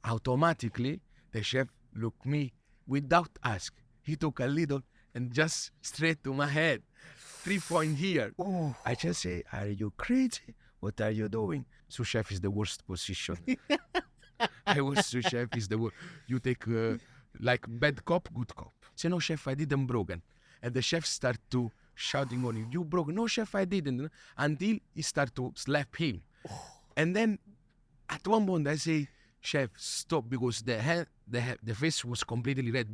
automatically the chef looked me without ask. He took a little and just straight to my head. 3 point here. Oh. I just say, are you crazy? What are you doing? Sous chef is the worst position. I was sous chef is the worst. You take like bad cop, good cop. Say, no, chef, I didn't broken. And the chef start to shouting on him, you broke. No, chef, I didn't. Until he start to slap him. And then at one point I say, chef, stop, because the face was completely red.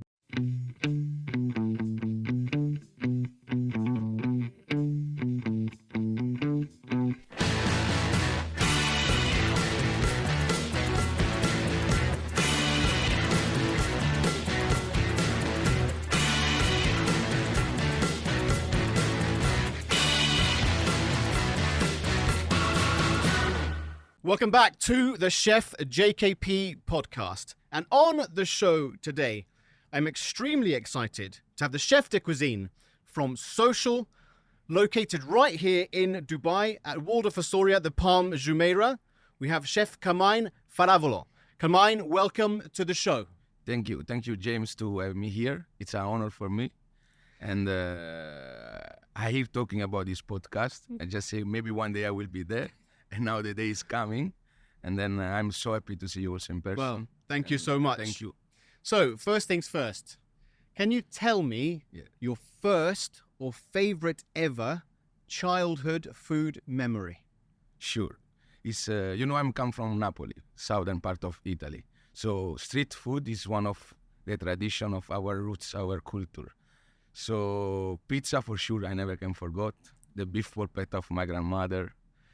Welcome back to the ChefJKP Podcast. And on the show today, I'm extremely excited to have the chef de cuisine from Social, located right here in Dubai at Waldorf Astoria, the Palm Jumeirah. We have Chef Carmine Farovolo. Carmine, welcome to the show. Thank you, James, to have me here. It's an honor for me. And I hear talking about this podcast. I just say maybe one day I will be there. And now the day is coming, and then I'm so happy to see you also in person. Well, thank you so much. Thank you. So, first things first, can you tell me your first or favorite ever childhood food memory? Sure. It's, I'm come from Naples, southern part of Italy. So street food is one of the tradition of our roots, our culture. So pizza for sure, I never can forget. The beef polpetta of my grandmother.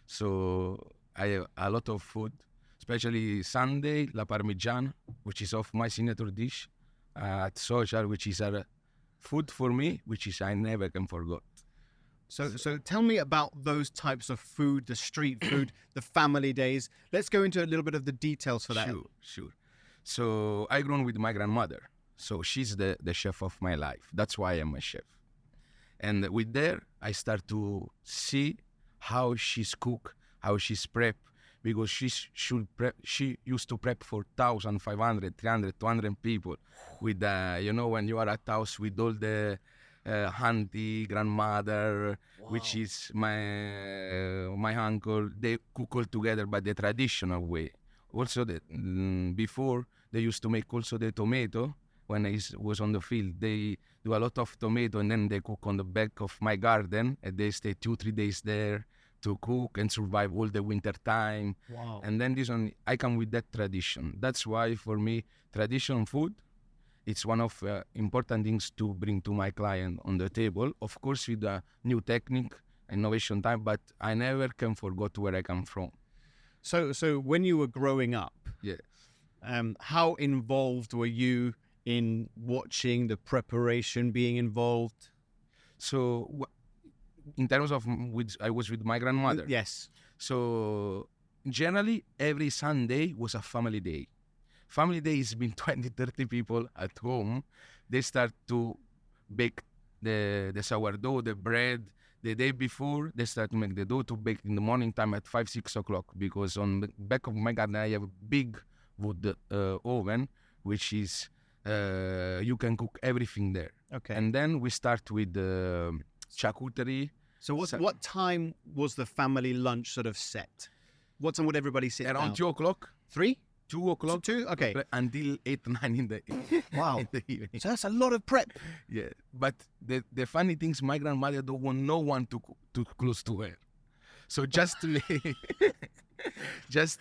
So I have a lot of food, especially Sunday, la parmigiana, which is of my signature dish, at social, which is a food for me, which is I never can forget. So tell me about those types of food, the street food, the family days. Let's go into a little bit of the details for that. Sure. So I grown with my grandmother. So she's the chef of my life. That's why I'm a chef. And with there, I start to see how she's cook, how she's prep, because she used to prep for 1,500, 300, 200 people with, when you are at house with all the auntie, grandmother, which is my uncle, they cook all together by the traditional way. Also, before, they used to make also the tomato. When I was on the field, they do a lot of tomato and then they cook on the back of my garden and they stay 2-3 days there to cook and survive all the winter time. Wow. And then I come with that tradition. That's why for me, traditional food, it's one of important things to bring to my client on the table. Of course, with a new technique, innovation time, but I never can forget where I come from. So when you were growing up, yes. How involved were you in watching the preparation, being involved? So in terms of I was with my grandmother. Yes. So generally every Sunday was a family day. Family day has been 20-30 people at home. They start to bake the sourdough, the bread. The day before, they start to make the dough to bake in the morning time at 5-6 o'clock, because on the back of my garden I have a big wood oven, which is you can cook everything there. Okay. And then we start with the charcuterie. So what time was the family lunch sort of set? What time would everybody sit around down? 2 o'clock. 3? 2 o'clock. 2? Okay. Until 8-9 in the Wow. in the evening. So that's a lot of prep. Yeah, but the funny thing is my grandmother don't want no one to close to her. So just to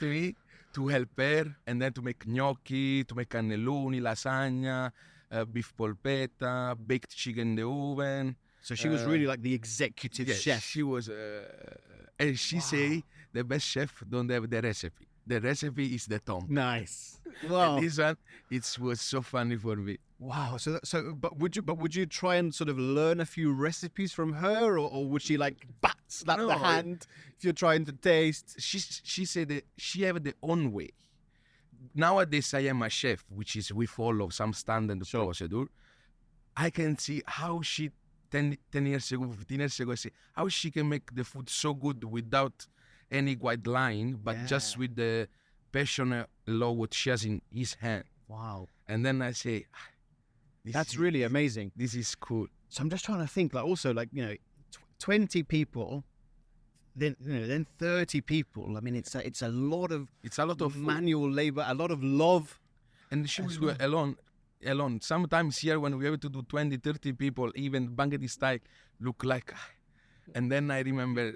me to help her, and then to make gnocchi, to make cannelloni, lasagna, beef polpetta, baked chicken in the oven. So she was really like the executive chef. She was, and she say the best chef don't have the recipe. The recipe is the tomb. Nice. Wow. And this one, it was so funny for me. Wow. But would you try and sort of learn a few recipes from her, or would she like slap the hand if you're trying to taste? She said that she have the own way. Nowadays I am a chef, which is we follow some standard procedure. I can see how she 10 years ago, 15 years ago, I see how she can make the food so good without any guideline, but just with the passionate love what she has in his hand. Wow. And then I say, That's really amazing. This is cool. So I'm just trying to think, like, also, like, 20 people, then 30 people. I mean, it's a lot of manual labor, a lot of love. And she will go alone. Sometimes here when we have to do 20, 30 people, even banquet style, look like. And then I remember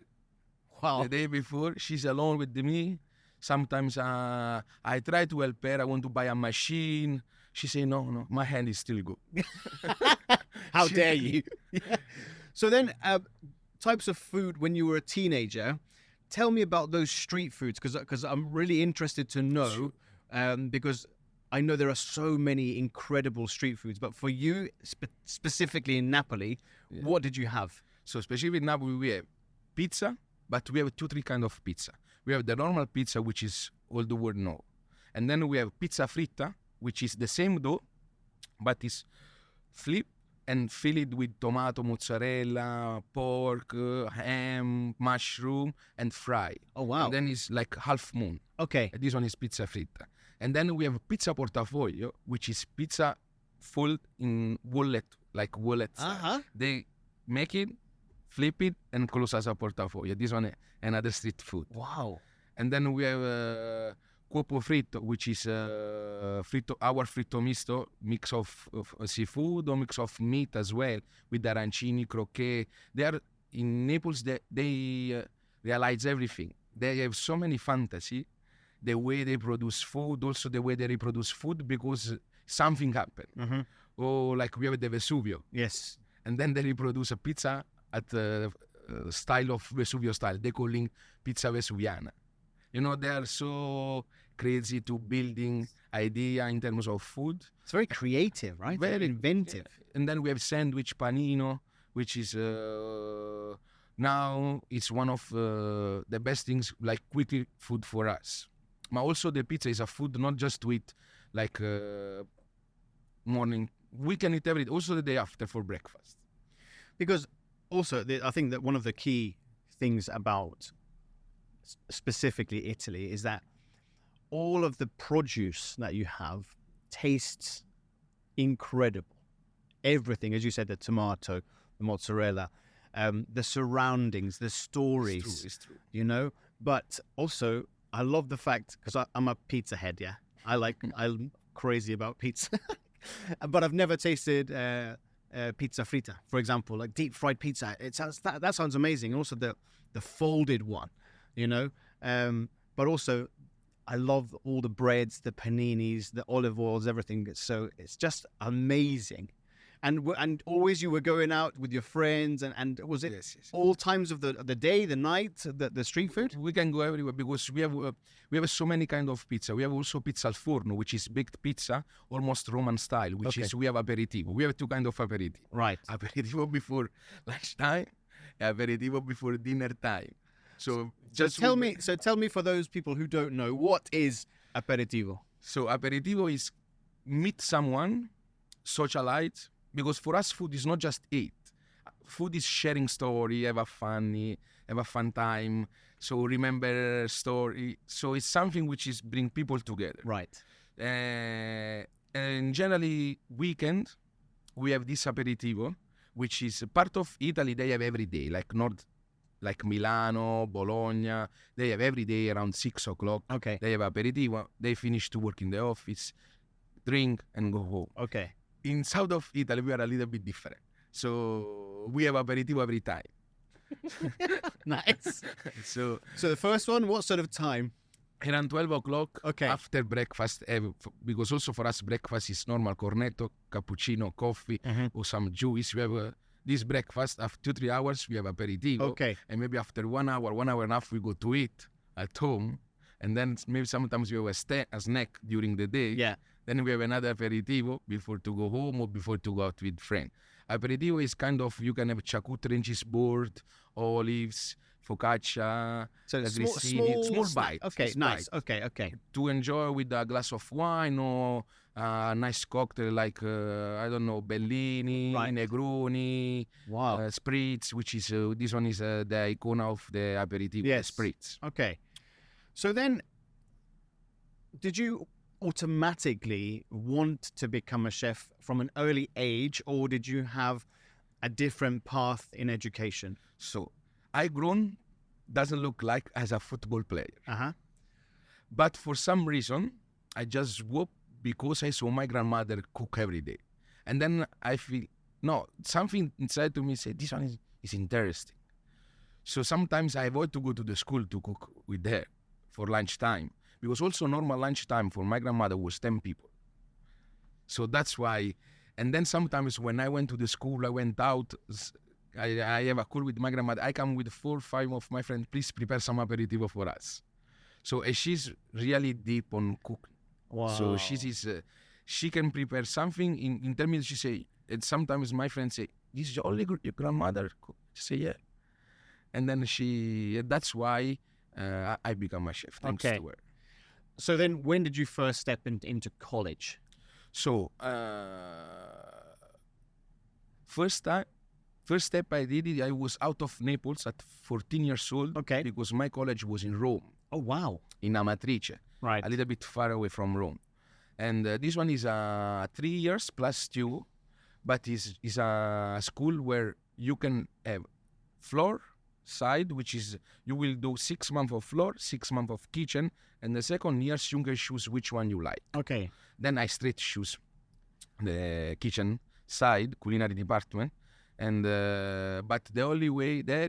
the day before, she's alone with me. Sometimes I try to help her. I want to buy a machine. She say, no, my hand is still good. How dare you? So then, types of food when you were a teenager, tell me about those street foods, because I'm really interested to know, because I know there are so many incredible street foods, but for you, specifically in Napoli, what did you have? So specifically in Napoli, we have pizza, but we have 2-3 kind of pizza. We have the normal pizza, which is all the world know. And then we have pizza fritta, which is the same dough, but it's flip and filled with tomato, mozzarella, pork, ham, mushroom, and fry. Oh, wow. And then it's like half moon. Okay. This one is pizza fritta. And then we have pizza portafoglio, which is pizza full in wallet, like wallet style. Uh-huh. They make it, flip it, and close as a portafoglio. This one, another street food. Wow. And then we have cuopo fritto, which is our fritto misto, mix of seafood or mix of meat as well, with arancini, croquet. They are in Naples. They realize everything. They have so many fantasy. The way they produce food, also the way they reproduce food, because something happened. Mm-hmm. Or like we have the Vesuvio. Yes. And then they reproduce a pizza at the style of Vesuvio style. They calling pizza Vesuviana. They are so crazy to building idea in terms of food. It's very creative, right? Very inventive. And then we have sandwich panino, which is now it's one of the best things, like quick food for us. But also the pizza is a food not just to eat like morning. We can eat every day, also the day after for breakfast. Because also, I think that one of the key things about specifically Italy is that all of the produce that you have tastes incredible. Everything, as you said, the tomato, the mozzarella, the surroundings, the stories. It's true. But also, I love the fact, because I'm a pizza head, yeah. I'm crazy about pizza. But I've never tasted pizza fritta, for example, like deep fried pizza. That sounds amazing. And also the folded one, but also I love all the breads, the paninis, the olive oils, everything. So it's just amazing. And always you were going out with your friends, and was it Yes. all times of the day, the night, the street food? We can go everywhere because we have so many kind of pizza. We have also pizza al forno, which is baked pizza, almost Roman style, which is we have aperitivo. We have 2 kind of aperitivo. Right. Aperitivo before lunchtime, aperitivo before dinner time. So tell me for those people who don't know, what is aperitivo? So aperitivo is meet someone, socialize, because for us food is not just eat. Food is sharing story, have a fun time. So remember story. So it's something which is bring people together. Right. And generally weekend we have this aperitivo, which is part of Italy. They have every day, like Milano, Bologna. They have every day around 6 o'clock. Okay. They have aperitivo. They finish to work in the office, drink and go home. Okay. In south of Italy, we are a little bit different. So we have aperitivo every time. Nice. So the first one, what sort of time? around 12 o'clock Okay. after breakfast, because also for us breakfast is normal cornetto, cappuccino, coffee, or some juice. We have this breakfast. After 2-3 hours, we have aperitivo. Okay. And maybe after 1 hour, 1 hour and a half, we go to eat at home. And then maybe sometimes we have a snack during the day. Yeah. Then we have another aperitivo before to go home or before to go out with friends. Aperitivo is kind of, you can have charcuterie cheese board, olives, focaccia, So small snack. bite. Okay, nice. Okay. To enjoy with a glass of wine or a nice cocktail like, Bellini, Right. Negroni, Wow. Spritz, which is, this one is the icon of the aperitivo, Yes. Spritz. Okay. So then, did you automatically want to become a chef from an early age, or did you have a different path in education? So I grown doesn't look like as a football player. Uh-huh. But for some reason, I just swoop because I saw my grandmother cook every day. And then I feel, no, something inside to me said, this one is interesting. So sometimes I avoid to go to the school to cook with her for lunchtime. Because also normal lunchtime for my grandmother was 10 people. So that's why. And then sometimes when I went to the school, I went out, I have a call with my grandmother. I come with 4 or 5 of my friends, please prepare some aperitivo for us. So she's really deep on cooking. Wow. So she can prepare something in 10 minutes. She say, and sometimes my friends say, this is only your grandmother cook. She say, yeah. And then that's why I become a chef, thanks to her. So then when did you first step into college? So first step I did it, I was out of Naples at 14 years old. Okay. Because my college was in Rome. Oh, wow. In Amatrice. Right. A little bit far away from Rome. And this one is 3 years plus 2, but is a school where you can have floor side, which is you will do 6 months of floor, 6 months of kitchen, and the second year you can choose which one you like. Okay. Then I straight choose the kitchen side, culinary department, and but the only way there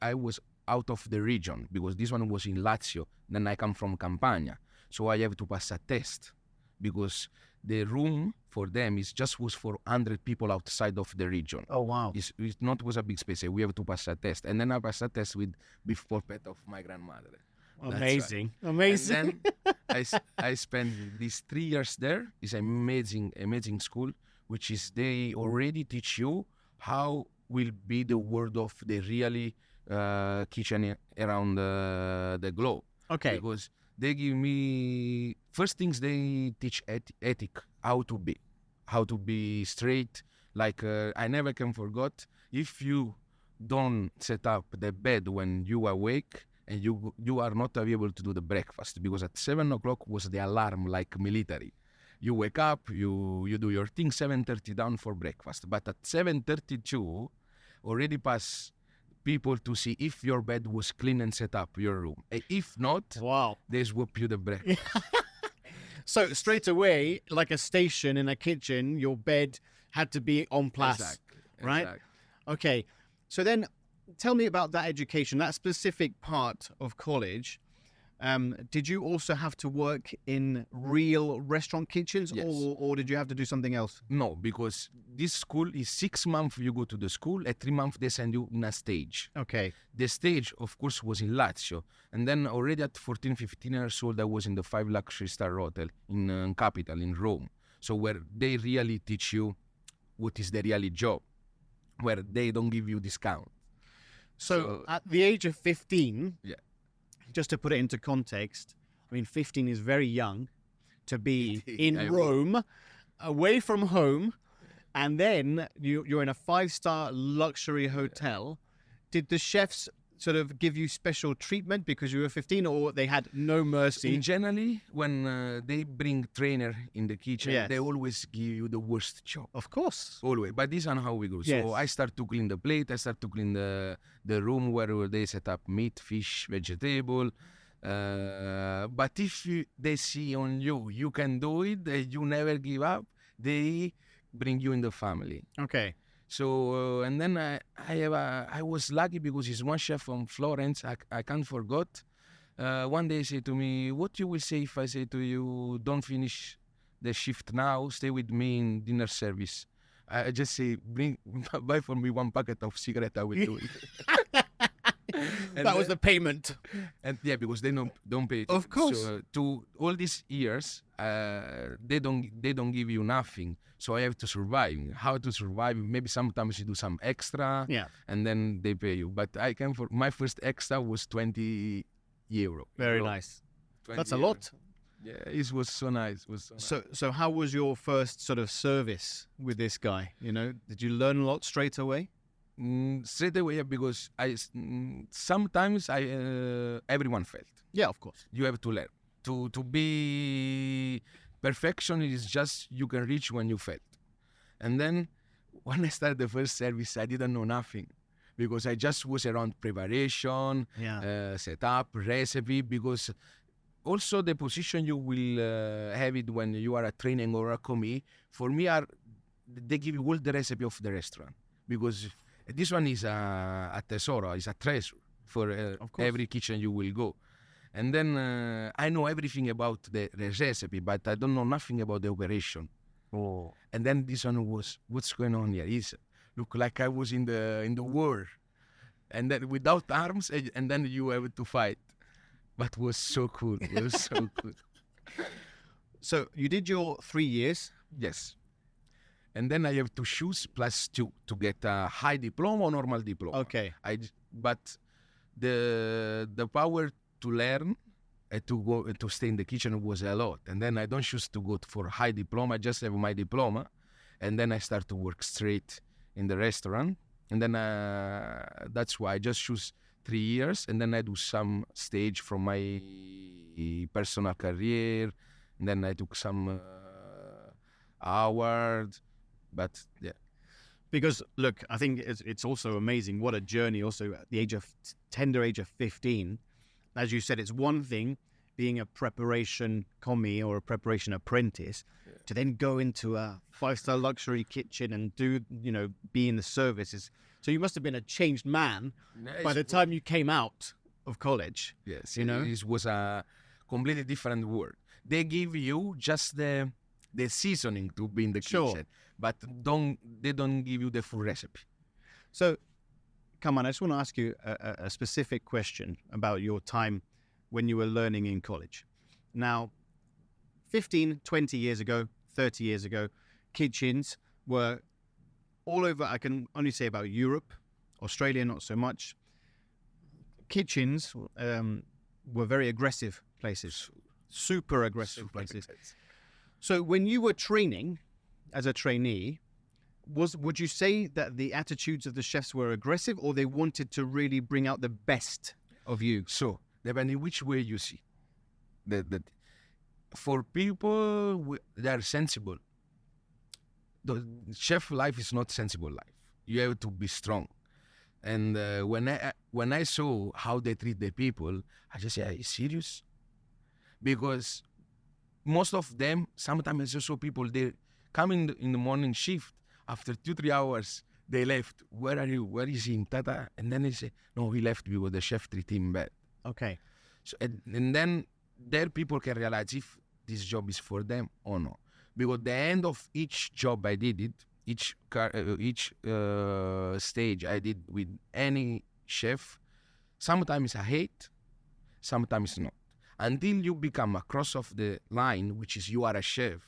I was out of the region because this one was in Lazio. Then I come from Campania, so I have to pass a test because the room for them was for 100 people outside of the region. Oh, wow. It's not was a big space. We have to pass a test, and then I pass a test with beef polpette of my grandmother. Amazing, amazing. And then I spent these 3 years there. It's amazing school, which is they already teach you how will be the world of the really kitchen around the globe. Okay. Because they give me first things they teach ethic, how to be straight. Like I never can forget if you don't set up the bed when you awake and you are not able to do the breakfast because at 7 o'clock was the alarm like military. You wake up, you do your thing 7:30 down for breakfast, but at 7:32 already pass people to see if your bed was clean and set up your room. If not, wow, they swoop you the breakfast. So straight away, like a station in a kitchen, your bed had to be en place, Exactly. right? Exactly. Okay, so then tell me about that education, that specific part of college. Did you also have to work in real restaurant kitchens, Yes. or did you have to do something else? No, because this school is 6 months you go to the school, at 3 months they send you in a stage. Okay. The stage, of course, was in Lazio. And then already at 14, 15 years old, I was in the 5 luxury star hotel in capital, in Rome. So where they really teach you what is the really job, where they don't give you discount. So at the age of 15, Yeah. just to put it into context, I mean, 15 is very young to be in I Rome, away from home, and then you're in a 5-star luxury hotel. Did the chefs sort of give you special treatment because you were 15, or they had no mercy? Generally, when they bring trainer in the kitchen, Yes. they always give you the worst job. Of course. Always. But this is how we go. Yes. So I start to clean the plate. I start to clean the room where they set up meat, fish, vegetable. But if they see on you can do it, you never give up, they bring you in the family. Okay. So, and then I was lucky because he's one chef from Florence. I can't forget. One day he said to me, what you will say if I say to you, don't finish the shift now, stay with me in dinner service. I just say, buy for me 1 packet of cigarette, I will do it. That was the payment. And yeah, because they don't pay. Of course. So to all these years, they don't give you nothing. So I have to survive. How to survive? Maybe sometimes you do some extra, Yeah. and then they pay you. But I can for my first extra was 20 euro. Very nice. 20 That's a euro. lot. Yeah, it was so nice. It was so nice. So how was your first sort of service with this guy? You know, did you learn a lot straight away? Straight away, yeah, because sometimes everyone failed. Yeah, of course. You have to learn. To be perfection is just you can reach when you fail. And then when I started the first service, I didn't know nothing because I just was around preparation, setup, recipe, because also the position you will have it when you are a training or a commie, for me, they give you all the recipe of the restaurant, because this one is a tesoro, is a treasure for every kitchen you will go. And then I know everything about the recipe, but I don't know nothing about the operation. Oh. And then this one was, what's going on here? Is look like I was in the war, and then without arms, and then you have to fight. But it was so cool. It was so good. So you did your 3 years. Yes. And then I have to choose +2 to get a high diploma or normal diploma. Okay. But the power to learn and to go to stay in the kitchen was a lot. And then I don't choose to go for high diploma. I just have my diploma, and then I start to work straight in the restaurant. And then that's why I just choose 3 years, and then I do some stage from my personal career, and then I took some awards, but yeah. Because look, I think it's also amazing what a journey. Also at the tender age of 15, as you said, it's one thing being a preparation commie or a preparation apprentice, to then go into a 5-star luxury kitchen and be in the services. So you must have been a changed man by the time you came out of college. Yes, it was a completely different world. They give you just the seasoning to be in the kitchen, but they don't give you the full recipe. So, Carmine, I just want to ask you a specific question about your time when you were learning in college. Now, 15, 20 years ago, 30 years ago, kitchens were all over. I can only say about Europe, Australia, not so much. Kitchens were very aggressive places, super aggressive places. So when you were training as a trainee, would you say that the attitudes of the chefs were aggressive, or they wanted to really bring out the best of you? So, depending which way you see. For people, they are sensible. The chef life is not sensible life. You have to be strong. And when I saw how they treat the people, I just say, are you serious? Because most of them, sometimes I saw people, they come in the morning shift, after 2-3 hours, they left. Where are you? Where is he? Tata? And then they say, no, he left because the chef treated him bad. Okay. So, and then there people can realize if this job is for them or not. Because at the end of each job I did it, each stage I did with any chef, sometimes I hate, sometimes not. Until you become across of the line, which is you are a chef,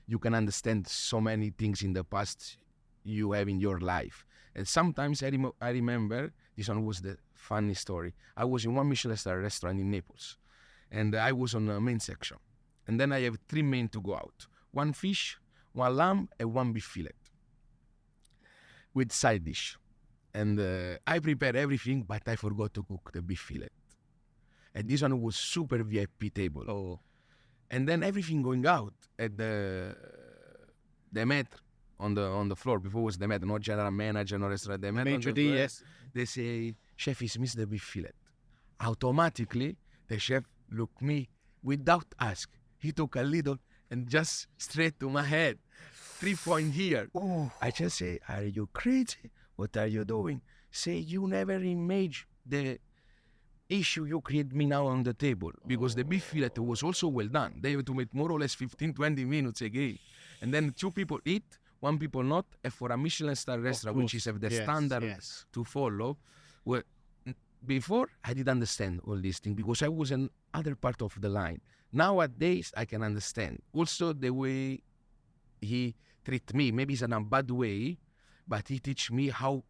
you can understand so many things in the past you have in your life. And sometimes I remember, this one was the funny story. I was in one Michelin-Starred restaurant in Naples, and I was on the main section. And then I have 3 main to go out. 1 fish, 1 lamb, and 1 beef fillet with side dish. And I prepared everything, but I forgot to cook the beef fillet. And this one was super VIP table. Oh. And then everything going out at the maître on the floor. Before was the maître, not general manager, no restaurant. The maître Maitre d', yes. They say, chef is missed the beef fillet. Automatically, the chef looked me without ask. He took a little and just straight to my head. 3 point here. Oh. I just say, are you crazy? What are you doing? Say, you never imagine the issue you create me now on the table, because the beef fillet was also well done. They have to make more or less 15-20 minutes again, and then 2 people eat, 1 people not. And for a Michelin-Starred restaurant, which is have the standard to follow, well, before I didn't understand all these things because I was in other part of the line. Nowadays I can understand also the way he treat me. Maybe it's in a bad way, but he teach me how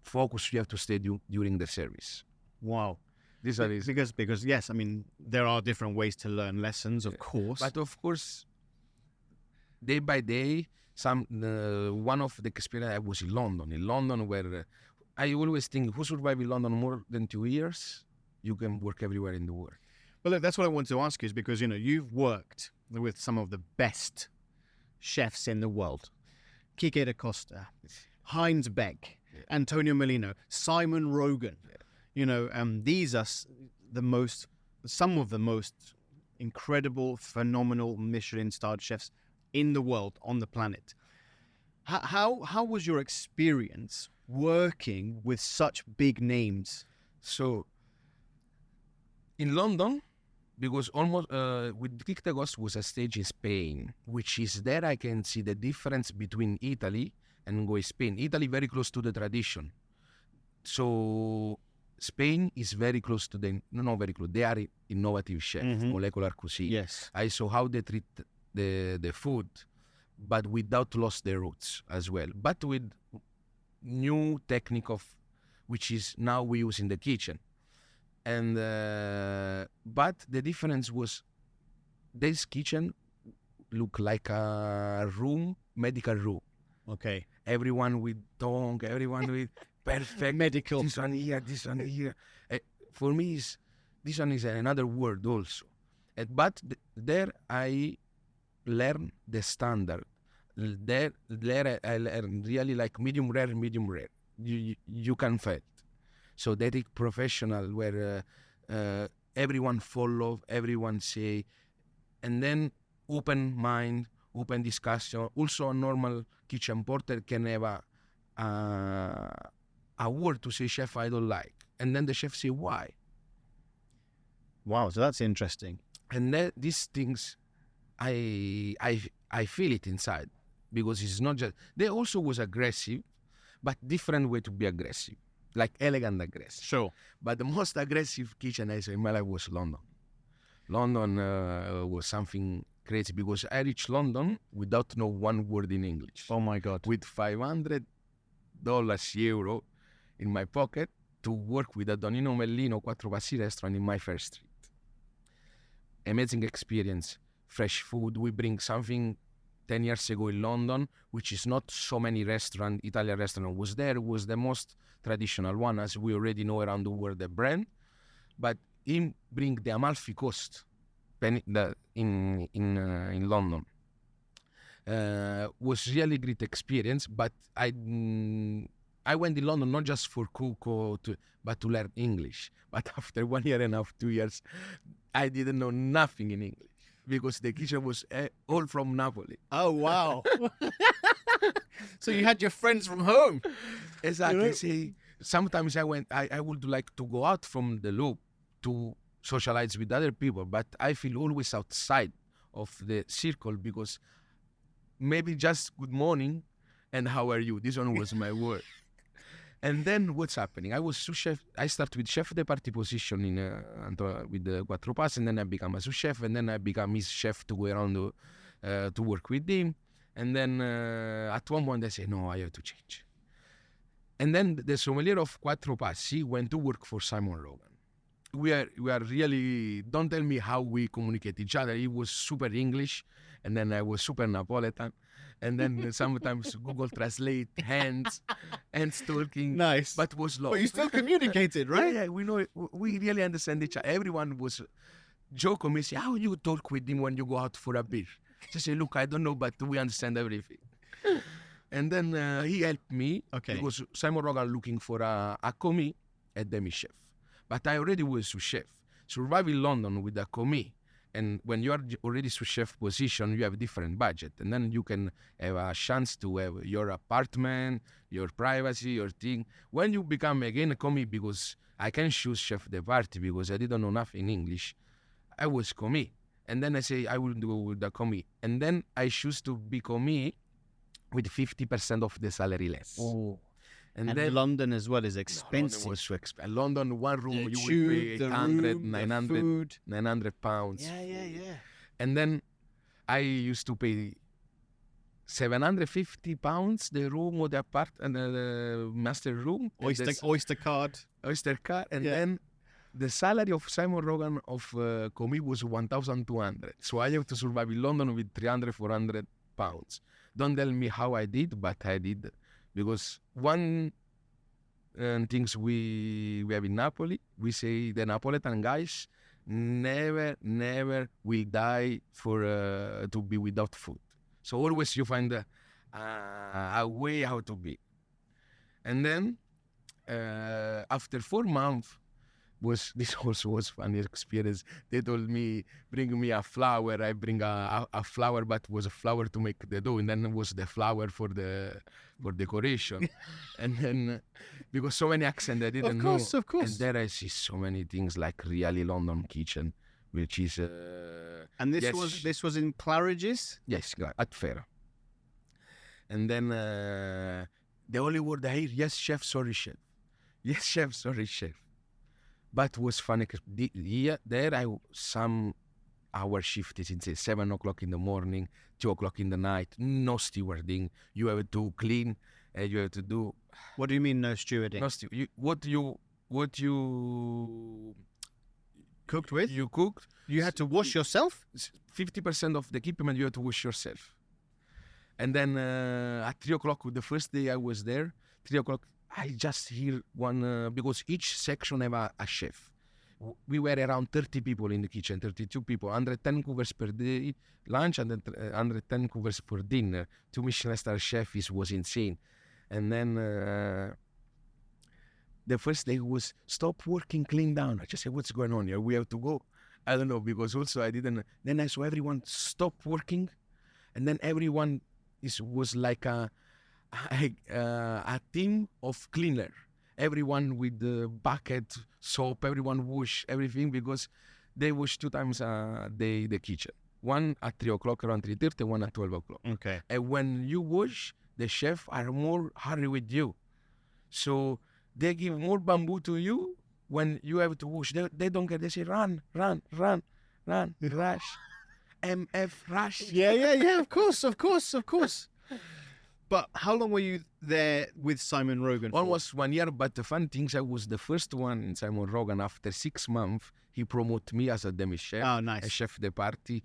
focused you have to stay during the service. Wow. Because yes, I mean, there are different ways to learn lessons, of course. But of course, day by day, one of the experience I was in London, where I always think, who survive in London more than 2 years, you can work everywhere in the world. Well, look, that's what I want to ask you is because, you've worked with some of the best chefs in the world. Quique da Costa, Heinz Beck, Antonio Molino, Simon Rogan. These are some of the most incredible, phenomenal Michelin-starred chefs in the world, on the planet. How was your experience working with such big names? So, in London, because almost with Quique da Costa was a stage in Spain, which is there I can see the difference between Italy and Spain. Italy very close to the tradition. So Spain is very close to not very close. They are innovative chef, molecular cuisine. Yes. I saw how they treat the food, but without lost their roots as well. But with new technique which is now we use in the kitchen. And but the difference was this kitchen looked like a medical room. Okay. Everyone with tongue, everyone with perfect medical. This one here, this one here. For me, this one is another word also. But there I learned the standard. There I learned really like medium rare. You can feel. So they take professional where everyone follow, everyone say, and then open mind, open discussion. Also, a normal kitchen porter can have a word to say, chef, I don't like. And then the chef say, why? Wow, so that's interesting. And these things, I feel it inside. Because it's not just... They also was aggressive, but different way to be aggressive. Like elegant aggressive. Sure. But the most aggressive kitchen I saw in my life was London. London was something crazy because I reached London without know one word in English. Oh my God. With $500 euro in my pocket to work with a Donino Mellino Quattro Passi restaurant in my first street. Amazing experience. Fresh food. We bring something 10 years ago in London, which is not so many Italian restaurant was there. It was the most traditional one, as we already know around the world, the brand. But him bring the Amalfi Coast in London. Was really great experience, but I went in London not just for cook but to learn English. But after 1 year and a half, 2 years, I didn't know nothing in English because the kitchen was all from Napoli. Oh, wow. So you had your friends from home. Exactly. See, sometimes I would like to go out from the loop to socialize with other people, but I feel always outside of the circle because maybe just good morning and how are you? This one was my word. And then what's happening? I was sous chef. I started with chef de partie position with the Quattro Passi, and then I became a sous chef, and then I became his chef to go around to work with him. And then at one point I say, no, I have to change. And then the sommelier of Quattro Passi went to work for Simon Rogan. We are really, don't tell me how we communicate each other. He was super English, and then I was super Napolitan. And then sometimes Google Translate, hands talking. Nice. But was low. But you still communicated, right? Yeah, we know, we really understand each other. Everyone was joking me, say, how you talk with him when you go out for a beer? I say, look, I don't know, but we understand everything. And then he helped me. Okay. Because Simon Rogan looking for a commis and demi-chef. But I already was sous chef. Survive in London with a commis. And when you are already sous chef position, you have different budget. And then you can have a chance to have your apartment, your privacy, your thing. When you become again a commis, because I can choose chef de partie because I didn't know nothing in English, I was commis. And then I say, I will go with the commis. And then I choose to be commis with 50% of the salary less. Oh. And then London as well is expensive. London was so expensive. London, one room, The you tube, would pay the 800, room, 900, the food. 900 pounds. Yeah. And then I used to pay 750 pounds the room or the apartment, the master room. Oyster card. Oyster card. And then the salary of Simon Rogan of commis was 1,200. So I have to survive in London with 300, 400 pounds. Don't tell me how I did, but I did. Because one things we have in Napoli, we say the Napolitan guys never will die for to be without food. So always you find a way how to be. And then after 4 months, this also was funny experience. They told me, bring me a flour. I bring a flour, but was a flour to make the dough, and then it was the flour for decoration. And then because so many accents I didn't know. Of course. And there I see so many things like really London kitchen, which is And this was in Claridge's? yes, at Fair. And then the only word I hear, yes chef, sorry chef. Yes chef, sorry chef. But was funny because some hour shift is in say 7 o'clock in the morning, 2 o'clock in the night, no stewarding. You have to clean, you have to do. What do you mean no stewarding? No what you Cooked with? you cooked. You had to wash yourself? 50% of the equipment you have to wash yourself. And then at 3 o'clock, the first day I was there, 3 o'clock, I just hear one, because each section have a chef. We were around 30 people in the kitchen, 32 people, 110 covers per day lunch and then 110 covers for dinner. 2 Michelin-Starred chefs was insane. And then the first day was stop working, clean down. I just said, what's going on here? We have to go. I don't know, because also I didn't. Then I saw everyone stop working, and then everyone was like a team of cleaner. Everyone with the bucket, soap, everyone wash everything because they wash 2 times a day the kitchen. One at 3 o'clock around 3:30, one at 12 o'clock. Okay. And when you wash, the chef are more hurry with you. So they give more bamboo to you when you have to wash. They don't get, they say run, rush. MF rush. Yeah, of course. But how long were you there with Simon Rogan for? Almost 1 year, but the fun things, I was the first one in Simon Rogan. After 6 months, he promoted me as a demi-chef, Oh, nice. a chef de partie,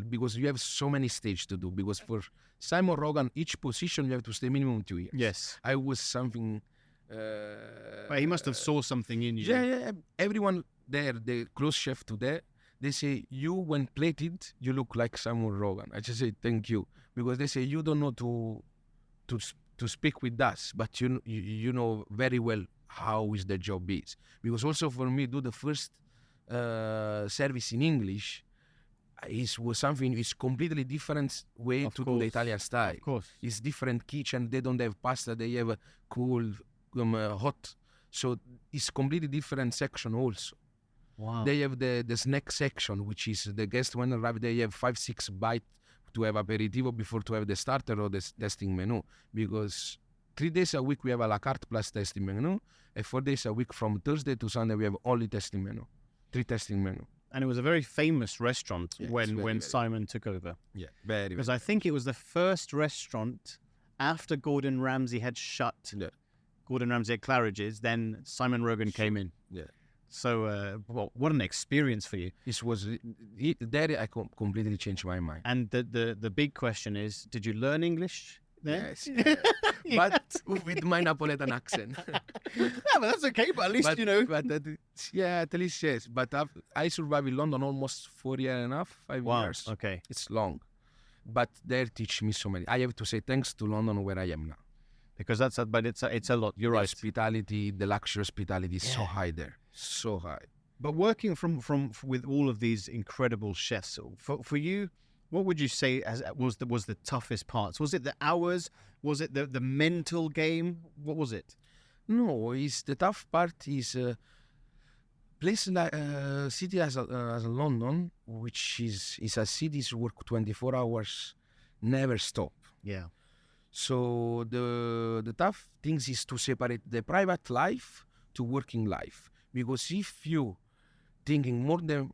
because you have so many stages to do. Because for Simon Rogan, each position you have to stay minimum 2 years. Yes. I was something... Well, he must have saw something in you. Yeah. Everyone there, the close chef to there, they say, you, when plated, you look like Simon Rogan. I just say, thank you. Because they say, you don't know to speak with us, but you know very well how is the job is. Because also for me, do the first service in English was something, it's completely different way to do the Italian style. Of course. It's different kitchen. They don't have pasta. They have cool, hot. So it's completely different section also. Wow. They have the snack section, which is the guest when arrive, they have 5-6 bites to have aperitivo before to have the starter or the tasting menu. Because 3 days a week we have a la carte plus tasting menu, and 4 days a week from Thursday to Sunday we have only tasting menu, 3 tasting menu. And it was a very famous restaurant when very. Simon took over. Yeah, very. Because I think it was the first restaurant after Gordon Ramsay had shut. Yeah. Gordon Ramsay at Claridge's, then Simon Rogan came in. Yeah. So, what an experience for you. It was there. I completely changed my mind. And the big question is, did you learn English there? Yes, but with my Napoletan accent. Yeah, but that's okay. But at least you know. But at least yes. But I survived in London almost 4 years and a half, 5 years. Okay. It's long, but they teach me so many. I have to say thanks to London where I am now. Because it's a lot. You're The right. hospitality, the luxury hospitality is so high there, so high. But working with all of these incredible chefs, for you, what would you say was the toughest parts? Was it the hours? Was it the mental game? What was it? No, it's the tough part is place like city as London, which is a city work 24 hours, never stop. Yeah. So the tough things is to separate the private life to working life. Because if you thinking more than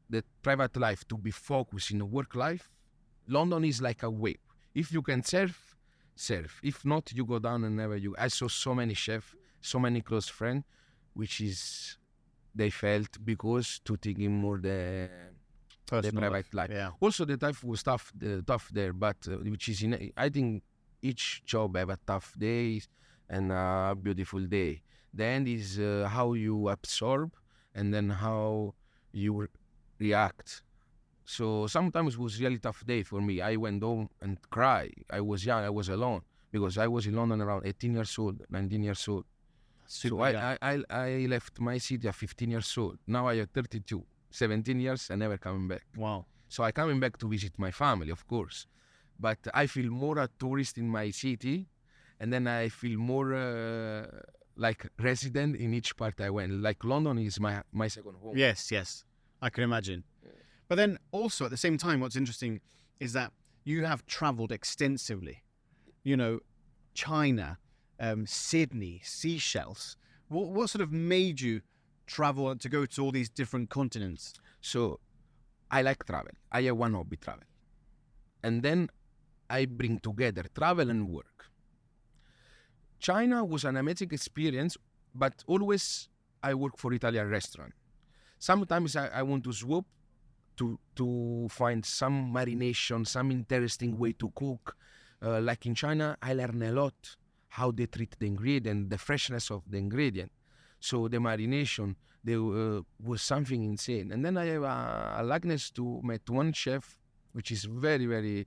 the private life to be focused in the work life, London is like a wave. If you can surf. If not, you go down and never you. I saw so many chefs, so many close friends, which is they felt because to thinking more the private life. Yeah. Also, the life was tough there, but which is I think each job have a tough days and a beautiful day. The end is how you absorb, and then how you react. So sometimes it was really tough day for me. I went home and cried. I was young, I was alone because I was in London around 18 years old, 19 years old. Super So young. I left my city at 15 years old. Now I am 32, 17 years and never coming back. Wow. So I coming back to visit my family, of course. But I feel more a tourist in my city, and then I feel more like resident in each part I went. Like London is my second home. Yes, I can imagine. But then also at the same time, what's interesting is that you have traveled extensively. You know, China, Sydney, Seychelles. What sort of made you travel to go to all these different continents? So I like travel. I have one hobby, travel. And then I bring together travel and work. China was an amazing experience, but always I work for Italian restaurant. Sometimes I want to swoop to find some marination, some interesting way to cook. Like in China, I learn a lot how they treat the ingredient, the freshness of the ingredient. So the marination, was something insane. And then I have a likeness to meet one chef, which is very, very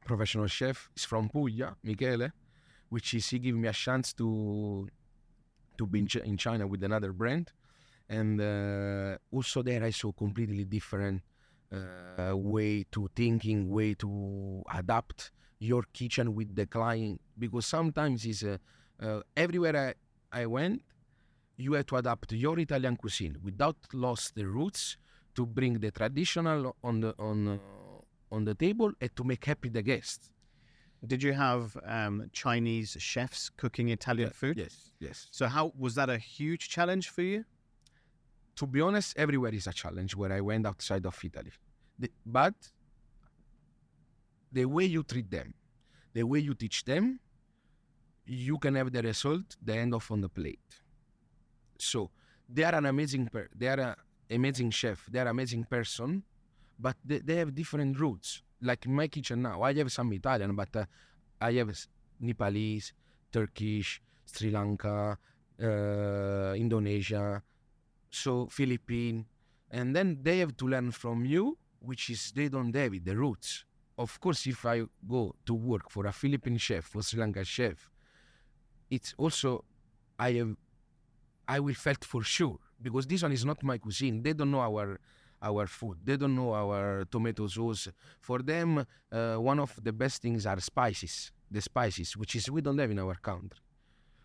professional chef. He's from Puglia, Michele, which is he gave me a chance to be in China with another brand. And also there I saw completely different way to thinking, way to adapt your kitchen with the client. Because sometimes it's everywhere I went, you have to adapt your Italian cuisine without lost the roots to bring the traditional on the table and to make happy the guest. Did you have Chinese chefs cooking Italian food? Yes. So how was that a huge challenge for you? To be honest, everywhere is a challenge where I went outside of Italy. But the way you treat them, the way you teach them, you can have the result, the end off on the plate. So they are an amazing amazing chef, they are amazing person, but they have different roots. Like in my kitchen now, I have some Italian, but I have Nepalese, Turkish, Sri Lanka, Indonesia, so Philippine, and then they have to learn from you, which is they don't have it, the roots. Of course, if I go to work for a Philippine chef or Sri Lanka chef, it's also I will felt for sure because this one is not my cuisine. They don't know our food. They don't know our tomato sauce. For them, one of the best things are spices. The spices, which is we don't have in our country.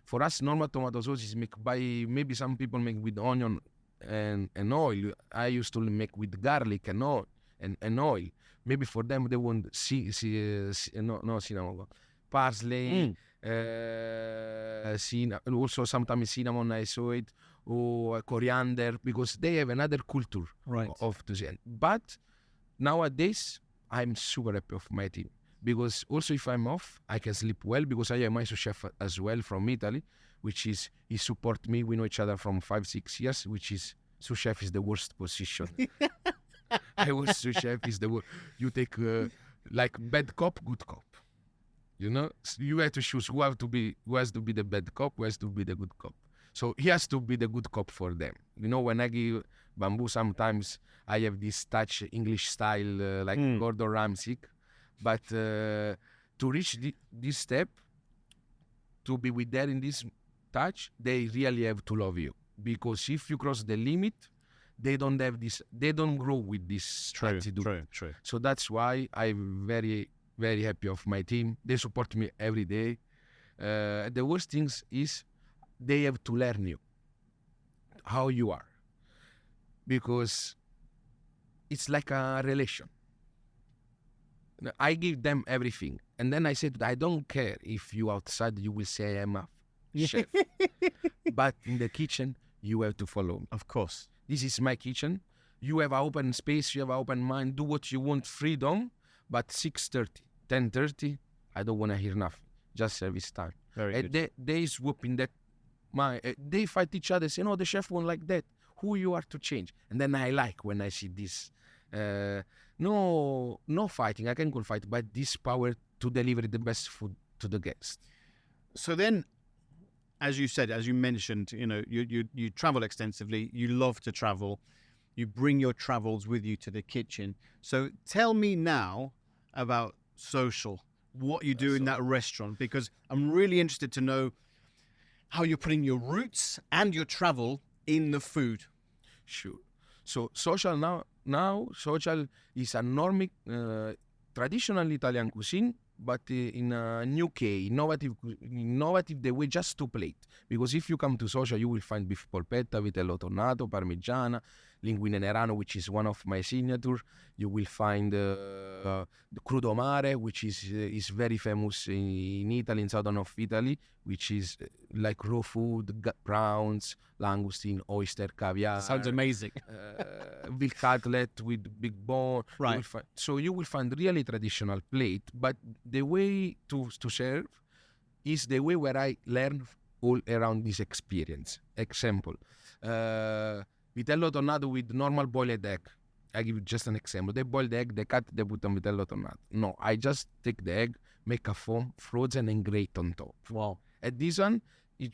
For us, normal tomato sauce is made by maybe some people make with onion and oil. I used to make with garlic and oil. Maybe for them they want cinnamon, parsley, also sometimes cinnamon. I saw it or coriander because they have another culture of cuisine. But nowadays I'm super happy of my team because also if I'm off I can sleep well because I have my sous chef as well from Italy, which is he support me. We know each other from 5-6 years, which is sous chef is the worst position. I was sous chef is the worst. You take like bad cop, good cop. You know, you have to choose who has to be the bad cop, who has to be the good cop. So he has to be the good cop for them. You know, when I give bamboo, sometimes I have this touch English style like Gordon Ramsay, but to reach this step, to be with them in this touch, they really have to love you because if you cross the limit, they don't have this. They don't grow with this attitude. True. So that's why I'm very, very happy of my team. They support me every day. The worst things is they have to learn you, how you are, because it's like a relation. I give them everything, and then I said, I don't care if you outside you will say I'm a chef, but in the kitchen you have to follow me. Of course. This is my kitchen. You have an open space, you have an open mind, do what you want, freedom, but 6:30, 10:30, I don't want to hear nothing. Just service time. Very good. They swoop in that mind. They fight each other, say, no, the chef won't like that. Who you are to change? And then I like when I see this. No fighting, I can call fight, but this power to deliver the best food to the guest. So then, as you said, as you mentioned, you travel extensively. You love to travel. You bring your travels with you to the kitchen. So tell me now about social, what you do in that restaurant, because I'm really interested to know how you're putting your roots and your travel in the food. Sure. So social now social is a normal traditional Italian cuisine, but in UK, innovative the way just to plate. Because if you come to social, you will find beef polpetta, vitello tonnato, parmigiana, linguine nerano, which is one of my signature. You will find the crudo mare, which is very famous in Italy, in southern of Italy, which is like raw food, prawns, langoustine, oyster, caviar. Sounds amazing. Veal cutlet with big bone. Right. So you will find really traditional plate, but the way to serve is the way where I learn all around this experience. Example, vitello tonnato with normal boiled egg. I give you just an example. They boil the egg, they cut, they put on vitello tonnato. No, I just take the egg, make a foam, frozen and grate on top. Wow. At this one,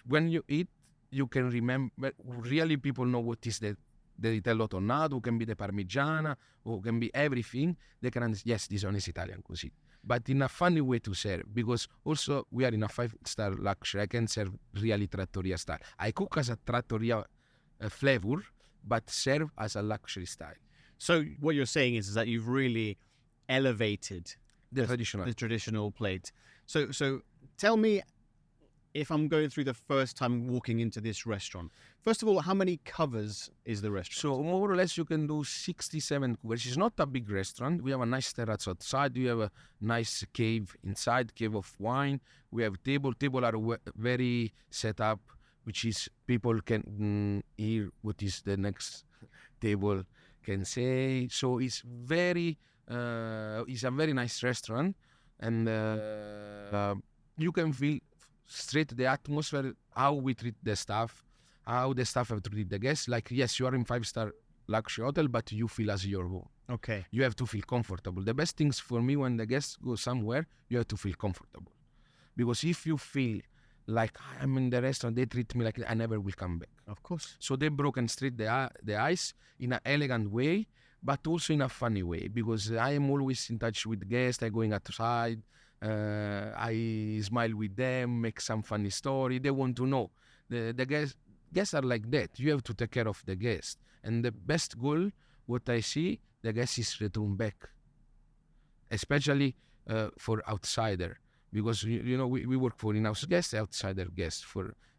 when you eat, you can remember, really people know what is the vitello tonnato, can be the parmigiana, or can be everything. They can understand, yes, this one is Italian cuisine. But in a funny way to serve, because also we are in a 5-star luxury. I can serve really trattoria style. I cook as a trattoria flavor, but serve as a luxury style. So what you're saying is that you've really elevated The traditional plate. So tell me, if I'm going through the first time walking into this restaurant, first of all, how many covers is the restaurant? So more or less you can do 67 covers. It's not a big restaurant. We have a nice terrace outside. We have a nice cave inside, cave of wine. We have table are very set up, which is people can hear what is the next table can say. So it's a very nice restaurant, and you can feel straight the atmosphere, how we treat the staff, how the staff have treated the guests. Like, yes, you are in 5-star luxury hotel, but you feel as your home. Okay. You have to feel comfortable. The best things for me when the guests go somewhere, you have to feel comfortable. Because if you feel like I'm in the restaurant, they treat me like I never will come back. Of course. So they broke and straight the ice in an elegant way, but also in a funny way, because I am always in touch with guests. I'm going outside, I smile with them, make some funny story. They want to know. The guests are like that. You have to take care of the guest. And the best goal, what I see, the guest is return back, especially for outsider. Because we work for in-house guests, outsider guests.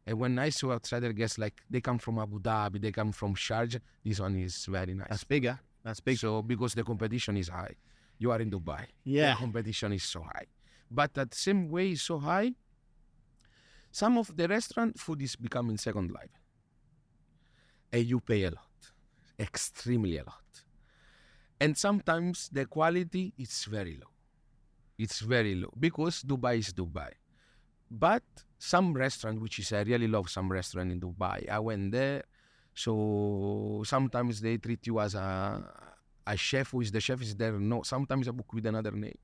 And when I saw outsider guests, like they come from Abu Dhabi, they come from Sharjah, this one is very nice. That's bigger. That's big. So because the competition is high, you are in Dubai. Yeah. The competition is so high, but at the same way is so high. Some of the restaurant food is becoming second life, and you pay a lot, extremely a lot, and sometimes the quality is very low. It's very low because Dubai is Dubai. But some restaurant, which is I really love some restaurant in Dubai. I went there, so sometimes they treat you as a chef who is the chef is there. No, sometimes I book with another name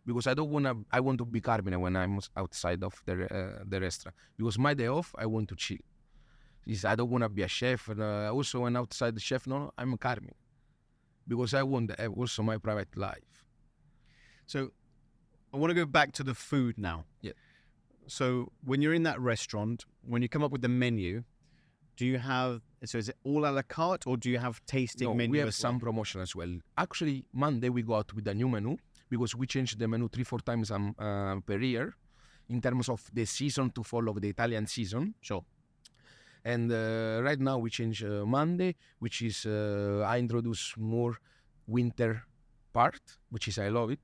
because I want to be Carmine when I'm outside of the restaurant, because my day off I want to chill. I don't want to be a chef, and also when outside the chef, no, I'm a Carmine because I want to have also my private life. So I want to go back to the food now. Yeah. So when you're in that restaurant, when you come up with the menu, is it all a la carte or do you have tasting menu? We have some promotion as well. Actually, Monday we go out with a new menu because we change the menu 3-4 times per year in terms of the season to follow the Italian season. Sure. And right now we change Monday, which is I introduce more winter part, which is I love it.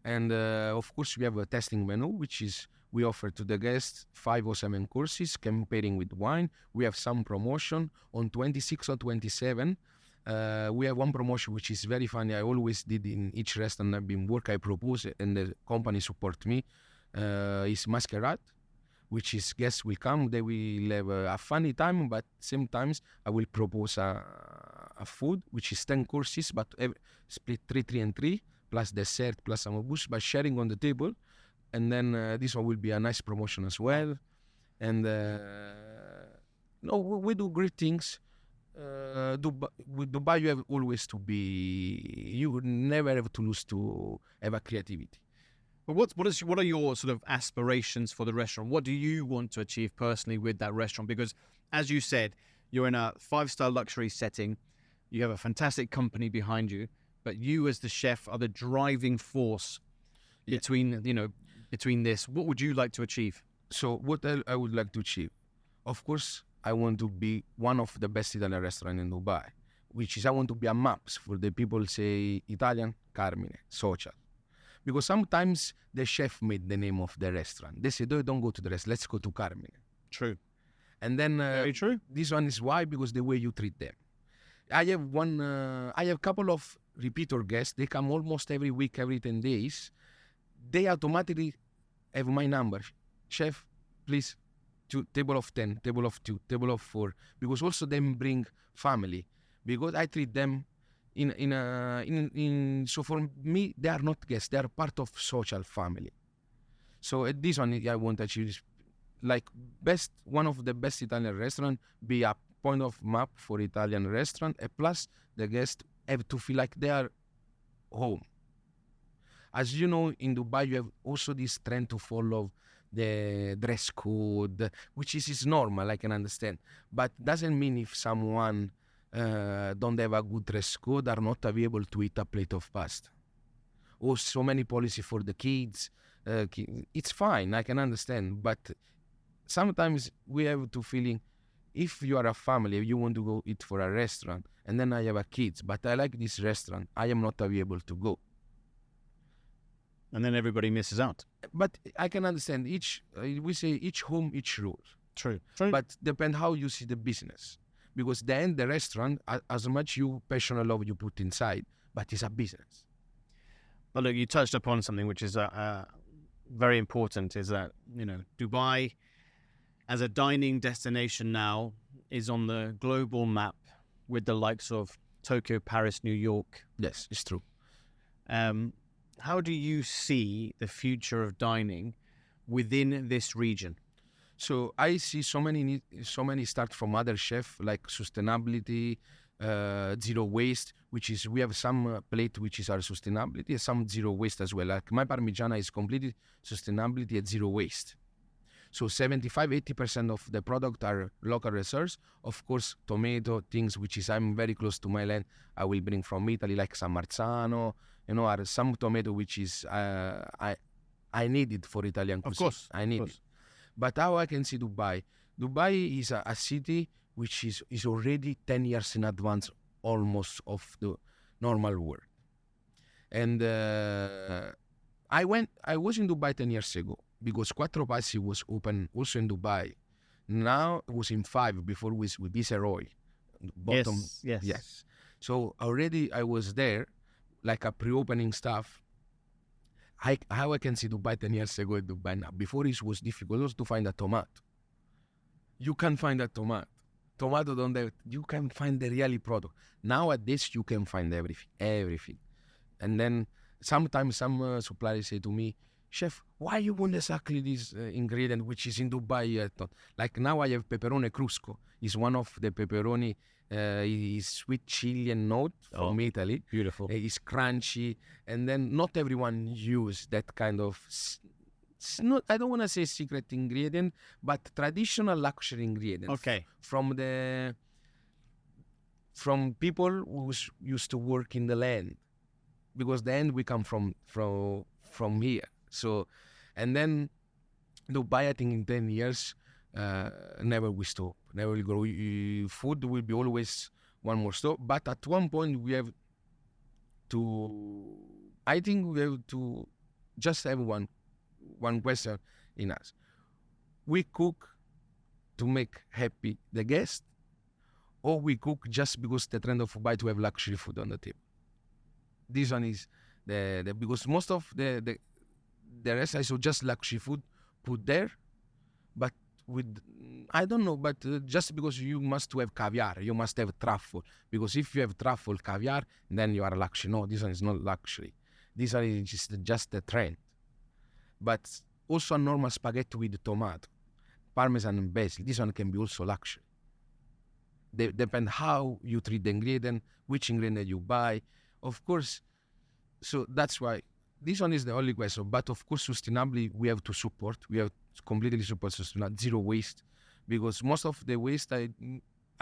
And of course we have a tasting menu, which is we offer to the guests 5 or 7 courses comparing with wine. We have some promotion on 26 or 27. We have one promotion which is very funny. I always did in each restaurant I've been work. I propose it and the company support me. Is masquerade, which is guests will come. They will have a funny time, but same times I will propose a food which is 10 courses, but split 3 and 3 plus dessert plus some boost by sharing on the table. And then this one will be a nice promotion as well. And no, we do great things. With Dubai, you have always to be. You never have to lose to have a creativity. But what are your sort of aspirations for the restaurant? What do you want to achieve personally with that restaurant? Because as you said, you're in a 5-star luxury setting. You have a fantastic company behind you, but you as the chef are the driving force between this. What would you like to achieve? So what I would like to achieve, of course, I want to be one of the best Italian restaurants in Dubai, which is I want to be a maps for the people say Italian, Carmine, social. Because sometimes the chef made the name of the restaurant. They say, don't go to the restaurant, let's go to Carmine. True. And then Very true. This one is why, because the way you treat them. I have a couple of repeater guests. They come almost every week, every 10 days. They automatically have my number. Chef, please, table of 10, table of 2, table of 4. Because also them bring family. Because I treat them so for me, they are not guests. They are part of social family. So at this one, I want to achieve like one of the best Italian restaurant, be a point of map for Italian restaurant, and plus the guests have to feel like they are home. As you know, in Dubai, you have also this trend to follow the dress code, which is normal, I can understand. But doesn't mean if someone don't have a good dress code are not able to eat a plate of pasta. Or so many policy for the kids. It's fine, I can understand. But sometimes we have to feeling, if you are a family, you want to go eat for a restaurant, and then I have a kids, but I like this restaurant, I am not able to go. And then everybody misses out. But I can understand we say each home, each rule. True. But depend how you see the business. Because then the restaurant, as much you passionate love you put inside, but it's a business. But look, you touched upon something which is very important, is that, Dubai as a dining destination now is on the global map with the likes of Tokyo, Paris, New York. Yes, it's true. How do you see the future of dining within this region? So I see so many start from other chefs like sustainability, zero waste, which is we have some plate which is our sustainability and some zero waste as well. Like my Parmigiana is completely sustainability and zero waste. So 75-80% of the product are local resource. Of course, tomato things which is I'm very close to my land. I will bring from Italy like San Marzano, are some tomato which is I need it for Italian cuisine. Of course, I need it. But how I can see Dubai? Dubai is a city which is already 10 years in advance almost of the normal world. And I was in Dubai 10 years ago because Quattro Passi was open also in Dubai. Now it was in 5 before with Viceroy. Bottom. Yes. So already I was there like a pre-opening stuff. How I can see Dubai 10 years ago in Dubai now. Before it was difficult also to find a tomato. You can find a tomato. Tomato don't have, you can find the really product. Nowadays you can find everything. And then sometimes some suppliers say to me, Chef, why you want exactly this ingredient which is in Dubai? Like now I have pepperoni crusco. It's one of the pepperoni is sweet chili and note from Italy. Beautiful. It's crunchy, and then not everyone use that kind of. Not, I don't want to say secret ingredient, but traditional luxury ingredient. Okay. From people who used to work in the land, because then we come from here. So, and then Dubai, I think in 10 years. Never will stop, never will grow. Food will be always one more stop, but at one point we have to. I think we have to just have one question in us. We cook to make happy the guest, or we cook just because the trend of Dubai to have luxury food on the table. This one is the because most of the rest I saw just luxury food put there, but. I don't know, but just because you must have caviar, you must have truffle. Because if you have truffle, caviar, then you are luxury. No, this one is not luxury. This one is just a trend. But also a normal spaghetti with tomato. Parmesan and basil. This one can be also luxury. Depend how you treat the ingredient, which ingredient you buy. Of course, so that's why this one is the only question. But of course, sustainably, we have to support. We have to completely support sustainable, zero waste. Because most of the waste,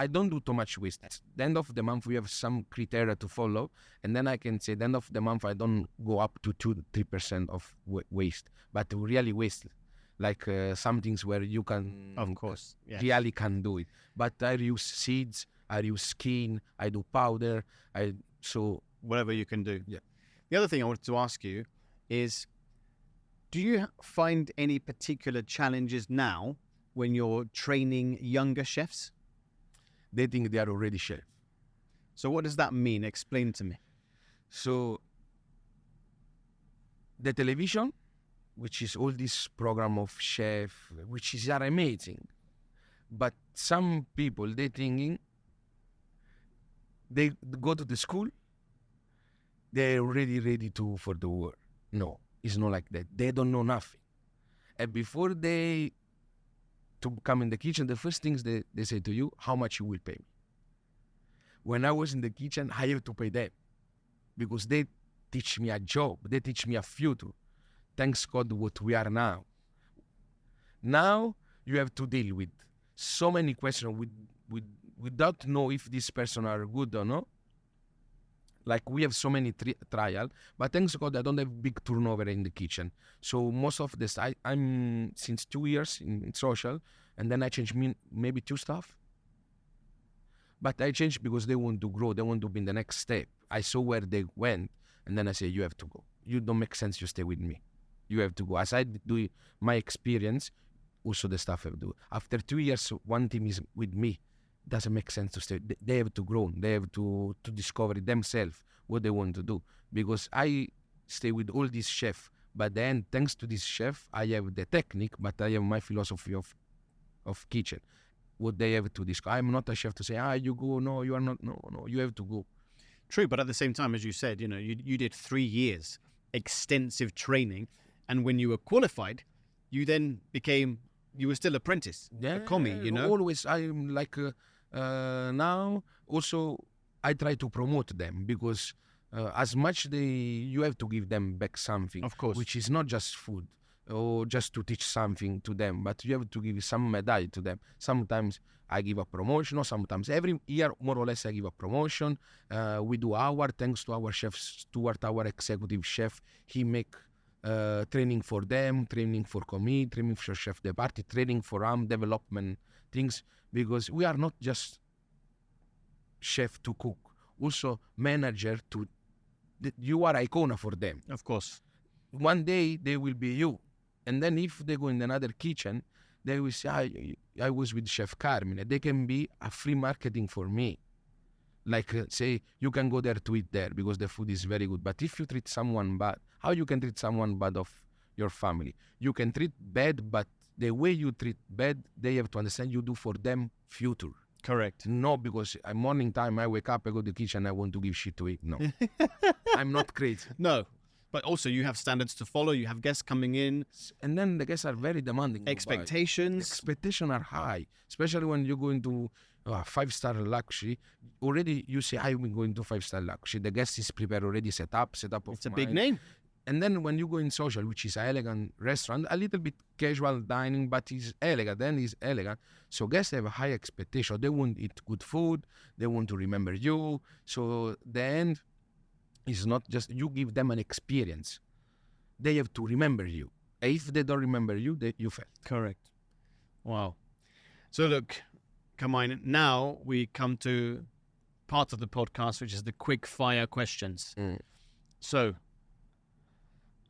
I don't do too much waste. At the end of the month, we have some criteria to follow. And then I can say, at the end of the month, I don't go up to 2-3% of waste. But really waste, like some things where you can, Of course, yes. really can do it. But I use seeds, I use skin, I do powder. So Whatever you can do. Yeah. The other thing I wanted to ask you is, do you find any particular challenges now when you're training younger chefs? they think they are already chef. So what does that mean? Explain to me. So the television, which is all this program of chef, which is are amazing, but some people they thinking they go to the school, they're already ready for the war. No, it's not like that. They don't know nothing, and before they to come in the kitchen, the first things they say to you, how much you will pay me. When I was in the kitchen, I have to pay them because they teach me a job, they teach me a future. Thanks God what we are now. Now you have to deal with so many questions without know if this person are good or not. Like we have so many trial, but thanks God I don't have big turnover in the kitchen. So most of this, I'm since 2 years in social, and then I changed maybe 2 staff. But I changed because they want to grow, they want to be in the next step. I saw where they went, and then I say, you have to go. You don't make sense, you stay with me. You have to go. As I do my experience, also the staff have to do. After 2 years, one team is with me. Doesn't make sense to stay. They have to grow. They have to discover themselves what they want to do. Because I stay with all these chefs, but then thanks to this chef, I have the technique, but I have my philosophy of kitchen. What they have to discover. I'm not a chef to say, you go. No, you are not. No, you have to go. True, but at the same time, as you said, you did 3 years extensive training, and when you were qualified, you then became. You were still apprentice, a commie, Always, I'm like, now, also, I try to promote them because as much you have to give them back something. Of course. Which is not just food or just to teach something to them, but you have to give some medal to them. Sometimes I give a promotion, or sometimes every year, more or less, I give a promotion. We do thanks to our chef Stuart, our executive chef, he make training for them, training for commie, training for chef de partie, training for development things, because we are not just chef to cook, also manager you are icona for them. Of course. One day they will be you, and then if they go in another kitchen, they will say, I was with Chef Carmine. They can be a free marketing for me. Like say, you can go there to eat there because the food is very good. But if you treat someone bad, how you can treat someone bad of your family? You can treat bad, but the way you treat bad, they have to understand you do for them future. Correct. No, because at morning time, I wake up, I go to the kitchen, I want to give shit to eat. No, I'm not crazy. No, but also you have standards to follow. You have guests coming in. And then the guests are very demanding. Expectations. Expectations are high, especially when you go into 5-star luxury. Already you say, I'm going to 5-star luxury. The guest is prepared already, set up. It's a big name. And then when you go in social, which is an elegant restaurant, a little bit casual dining, but it's elegant, then it's elegant. So guests have a high expectation. They want eat good food. They want to remember you. So the end is not just you give them an experience. They have to remember you. If they don't remember you, you failed. Correct. Wow. So look, Carmine, now we come to part of the podcast, which is the quick fire questions. So,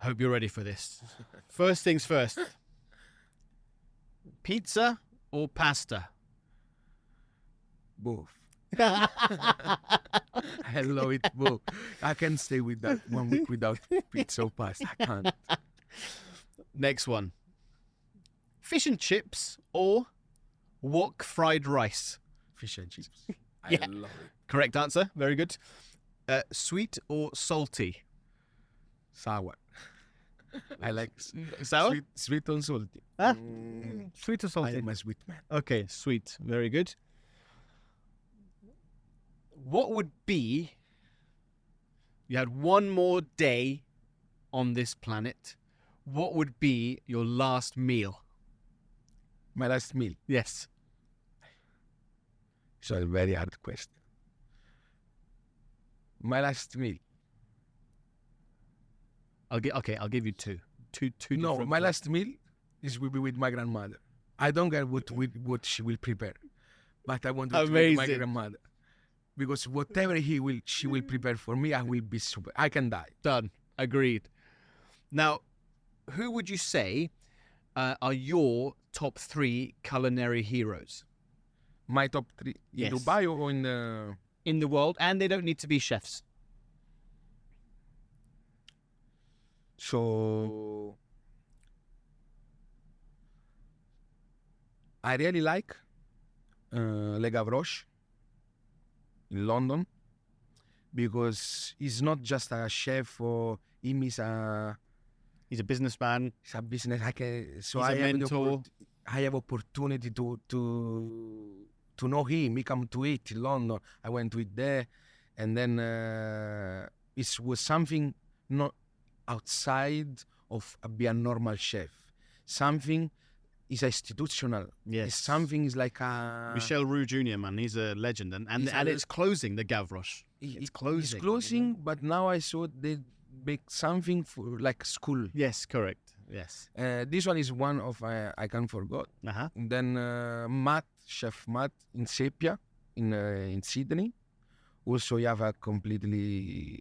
hope you're ready for this. First things first. Pizza or pasta? Both. I love it both. I can stay with that 1 week without pizza or pasta. I can't. Next one. Fish and chips or wok fried rice? Fish and chips. Yeah. I love it. Correct answer. Very good. Sweet or salty? Sour. I like Sour? sweet and salty. Huh? Sweet or I salty? am a sweet man. Okay, sweet. Very good. What would be, you had one more day on this planet, what would be your last meal? My last meal. Yes. So a very hard question. My last meal. I'll give you two. Two No, different my ones. last meal will be with my grandmother. I don't care what she will prepare, but I want to eat with my Amazing. grandmother. Because whatever she will prepare for me, I will be super. I can die. Done. Agreed. Now, who would you say are your top 3 culinary heroes My top 3 Yes. in Dubai or in the. in the world? And they don't need to be chefs. So I really like Le Gavroche in London because he's not just a chef or him is a He's a businessman. it's a business. So He's I a have mentor. I have opportunity to know him. He come to eat in London. I went to eat there, and then it was something not outside of being a normal chef. Something is institutional. Yes. It's something is like a Michel Roux Jr., man, he's a legend. And He's a it's closing, the Gavroche. It's closing. It's closing, but now I saw they make something for like school. Yes, correct. Yes. This one is one of I can't forget. Uh-huh. Then Chef Matt in Sepia in Sydney. Also, you have a completely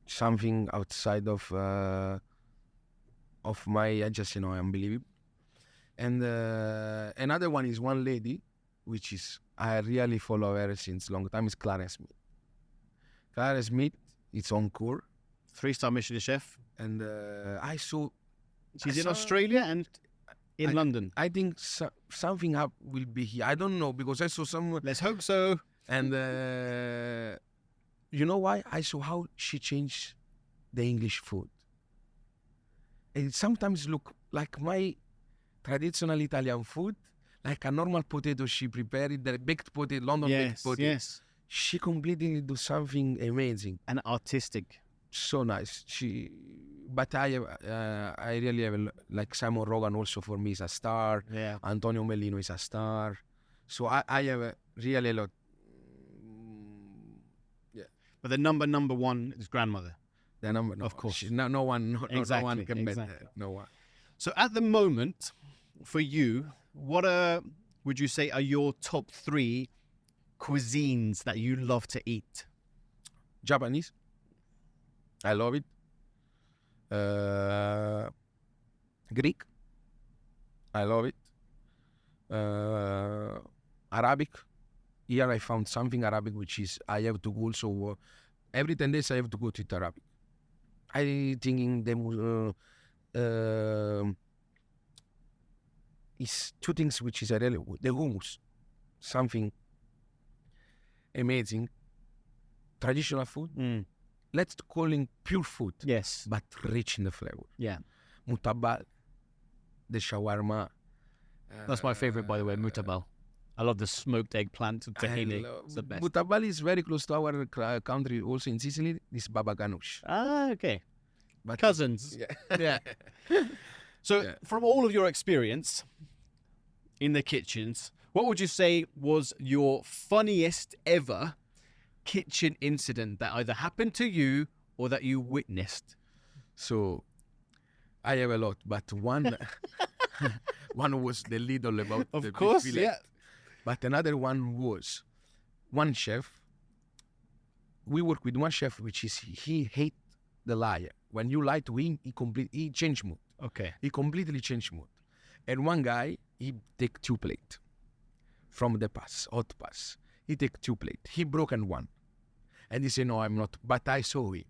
something outside of my unbelievable. And another one is one lady, which is I really follow her since long time. Is Clara Smith. Clara Smith, it's on cour, 3-star Michelin chef. and I saw. She's I in saw- Australia and in London. I think something will be here. I don't know because I saw some, Let's hope so. and you know why? I saw how she changed the English food. It sometimes look like my traditional Italian food, like a normal potato she prepared, the baked potato, London baked Yes, potato. yes. She completely do something amazing, And artistic. so nice. But I really have like Simon Rogan also for me is a star. Yeah. Antonio Mellino is a star. So I have really a lot. But the number one is grandmother. The number, no, Of course. no one, no Exactly, one can bet exactly. that. No one. So at the moment, for you, what would you say are your top 3 cuisines that you love to eat? Japanese. I love it. Greek. I love it. Arabic. Here I found something Arabic which is I have to go also every 10 days I have to go to eat Arabic. I thinking them is 2 things which is really the hummus, something amazing, traditional food. Let's call it pure food, Yes. but rich in the flavor. Yeah. Mutabal, the shawarma. That's my favorite, by the way, mutabal. I love the smoked eggplant and tahini. It's the best. Mutabal is very close to our country, also in Sicily. This baba ganoush. Ah, okay. But Cousins. Yeah. Yeah. So, Yeah. from all of your experience in the kitchens, what would you say was your funniest ever kitchen incident that either happened to you or that you witnessed? So I have a lot, but one one was the little about Of the course, fillet. yeah. But another one was one chef. We work with one chef, which is he hate the liar. When you lie to him, he change mood. Okay. He completely changed mood. And one guy, he take 2 plate from the hot pass. He take 2 plate. He broken one. And he said, no, I'm not. But I saw him.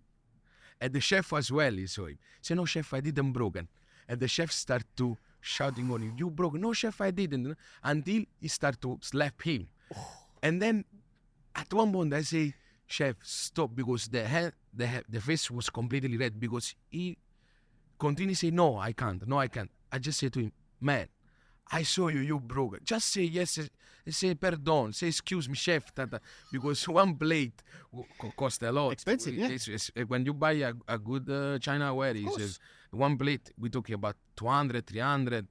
And the chef as well, he saw him. He said, no, chef, I didn't broken. And the chef start to shouting on him, you broke. No, chef, I didn't. Until he start to slap him. And then at one point I say, chef, stop, because the face was completely red because he continued to say, no, I can't. I just said to him, man, I saw you broke it. Just say yes, say pardon, say excuse me, chef, because one plate cost a lot. Expensive, yeah. When you buy a good China ware, one plate, we're talking about 200, 300,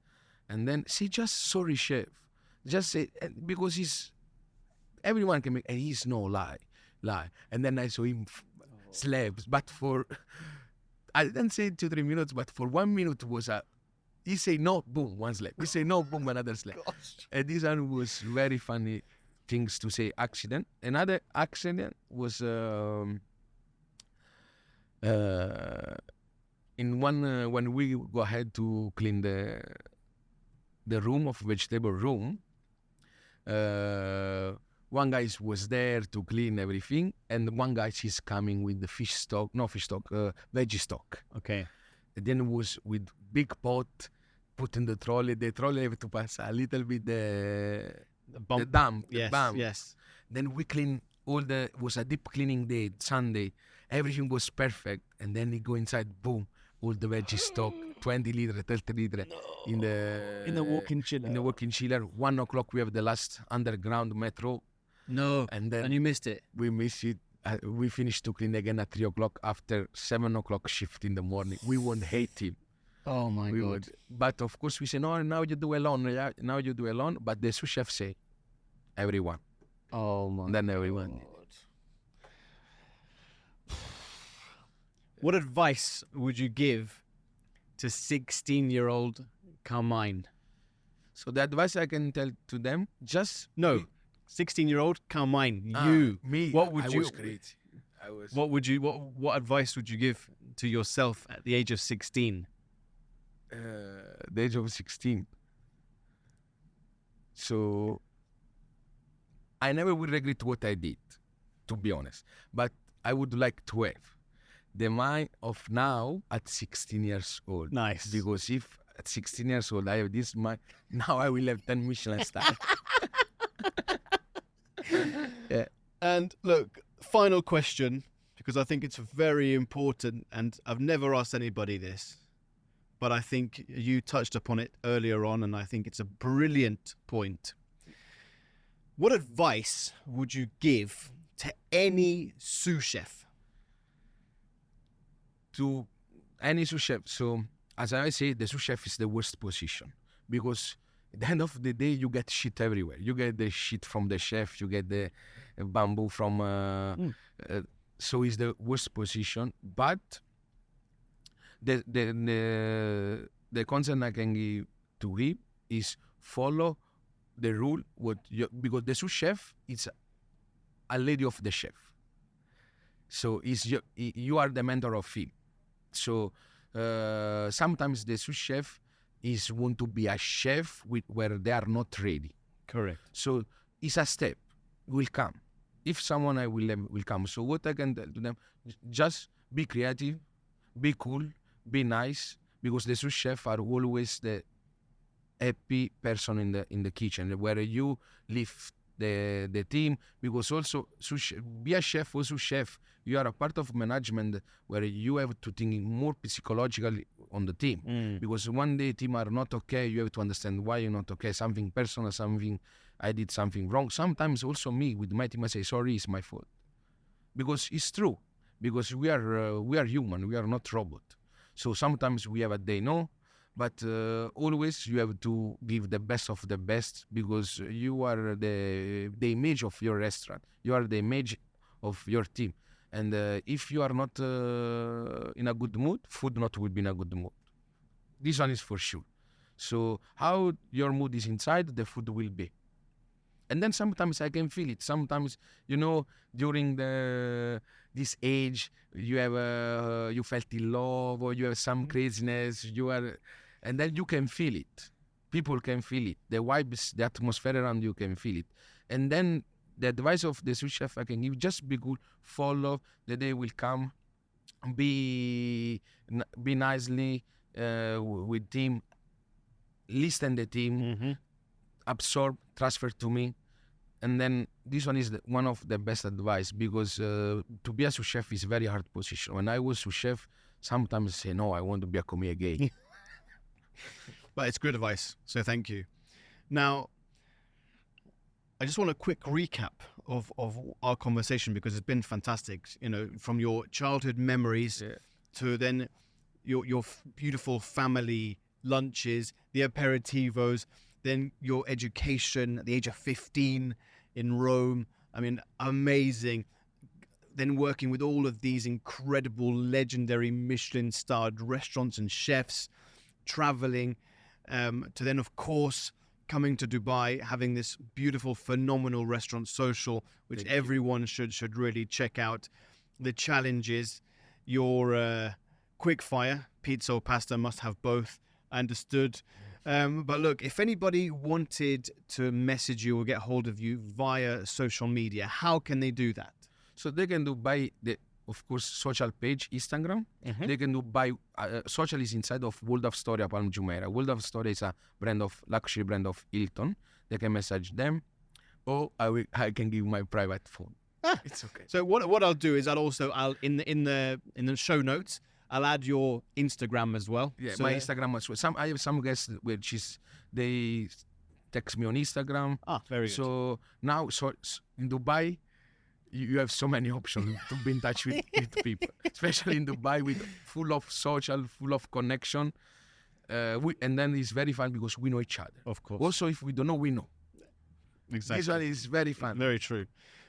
and then say just sorry, chef. Just say, because everyone can make, and he's no lie. And then I saw him slaps, but I didn't say 2-3 minutes, but for 1 minute was he say no, boom, one slap. He say no, boom, another slap. And this one was very funny things to say. Accident. Another accident was in one when we go ahead to clean the room of vegetable room. One guy was there to clean everything, and one guy is coming with the veggie stock. Okay. And then was with big pot, put in the trolley. The trolley have to pass a little bit the damp. Yes. Then we clean was a deep cleaning day, Sunday. Everything was perfect. And then we go inside, boom, all the veggie stock, 20 liter, 30 liter in the walk-in chiller. In the walk-in chiller. 1 o'clock we have the last underground metro. No, and you missed it. We missed it. We finished to clean again at 3 o'clock after 7 o'clock shift in the morning. We won't hate him. Oh my God. But of course we say, no, now you do alone. Yeah, now you do alone. But the sous chef say, everyone. Oh my Then everyone. God. What advice would you give to 16-year-old Carmine? So the advice I can tell to them, just... No. 16-year-old Carmine, me. What would was great. What advice would you give to yourself at the age of 16? The age of 16. So I never would regret what I did, to be honest. But I would like to have the mind of now at 16 years old. Nice. Because if at 16 years old I have this mind, now I will have 10 Michelin-Starred. Yeah. And look, final question, because I think it's very important, and I've never asked anybody this, but I think you touched upon it earlier on, and I think it's a brilliant point. What advice would you give to any sous chef? To any sous chef. So, as I say, the sous chef is the worst position, because at the end of the day, you get shit everywhere. You get the shit from the chef, you get the bamboo from... so it's the worst position. But the concern I can give to him is follow the rule. Because the sous chef is a lady of the chef. So you are the mentor of him. So sometimes the sous chef want to be a chef where they are not ready. Correct. So it's a step. Will come. If someone will come. So what I can tell to them, just be creative, be cool, be nice, because the sous chef are always the happy person in the kitchen, where you lift the team, because also be a chef or sous chef. You are a part of management where you have to think more psychologically on the team. Because one day team are not okay, you have to understand why you're not okay. Something personal, I did something wrong. Sometimes also me with my team, I say sorry, it's my fault, because it's true. Because we are human, we are not robot. So sometimes we have a day no, but always you have to give the best of the best, because you are the image of your restaurant. You are the image of your team. And if you are not in a good mood, food not will be in a good mood. This one is for sure. So how your mood is inside, the food will be. And then sometimes I can feel it. Sometimes, during this age, you felt in love, or you have some craziness. And then you can feel it. People can feel it. The vibes, the atmosphere around you can feel it. And then the advice of the sous chef I can give, just be good, follow, the day will come, be nicely with team, listen the team, absorb, transfer to me, And then this one is one of the best advice, because to be a sous chef is very hard position. When I was sous chef, sometimes I say, no, I want to be a commis again. But it's good advice, so thank you. Now, I just want a quick recap of our conversation, because it's been fantastic. You know, from your childhood memories to then your beautiful family lunches, the aperitivos, then your education at the age of 15 in Rome. I mean, amazing. Then working with all of these incredible, legendary Michelin-starred restaurants and chefs, traveling to then, of course, coming to Dubai, having this beautiful, phenomenal restaurant Social, which everyone should really check out. The challenges, your quick fire, pizza or pasta, must have both. Understood. But look, if anybody wanted to message you or get hold of you via social media, how can they do that? So they can do by the, of course, social page, Instagram. They can do by social is inside of World of Storia Palm Jumeirah. World of Storia is a luxury brand of Hilton. They can message them, or I can give my private phone. It's okay. So what I'll do is I'll in the show notes, I'll add your Instagram as well. Yeah, so my Instagram as well. I have some guests they text me on Instagram. Very good. So now, in Dubai, you have so many options to be in touch with people, especially in Dubai, with full of social, full of connection. And then it's very fun because we know each other. Of course. Also, if we don't know, we know. Exactly. This one is very fun. Very true.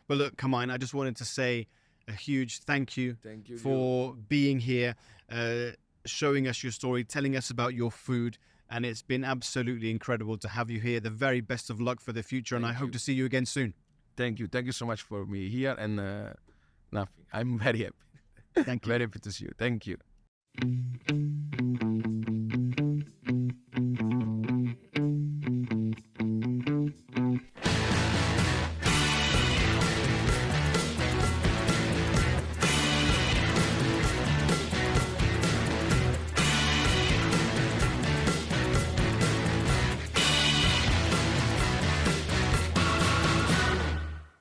But look, Carmine, I just wanted to say a huge thank you for being here, showing us your story, telling us about your food. And it's been absolutely incredible to have you here. The very best of luck for the future. And I hope to see you again soon. Thank you. Thank you so much for me here. And nothing. I'm very happy. Thank you. Very happy to see you. Thank you.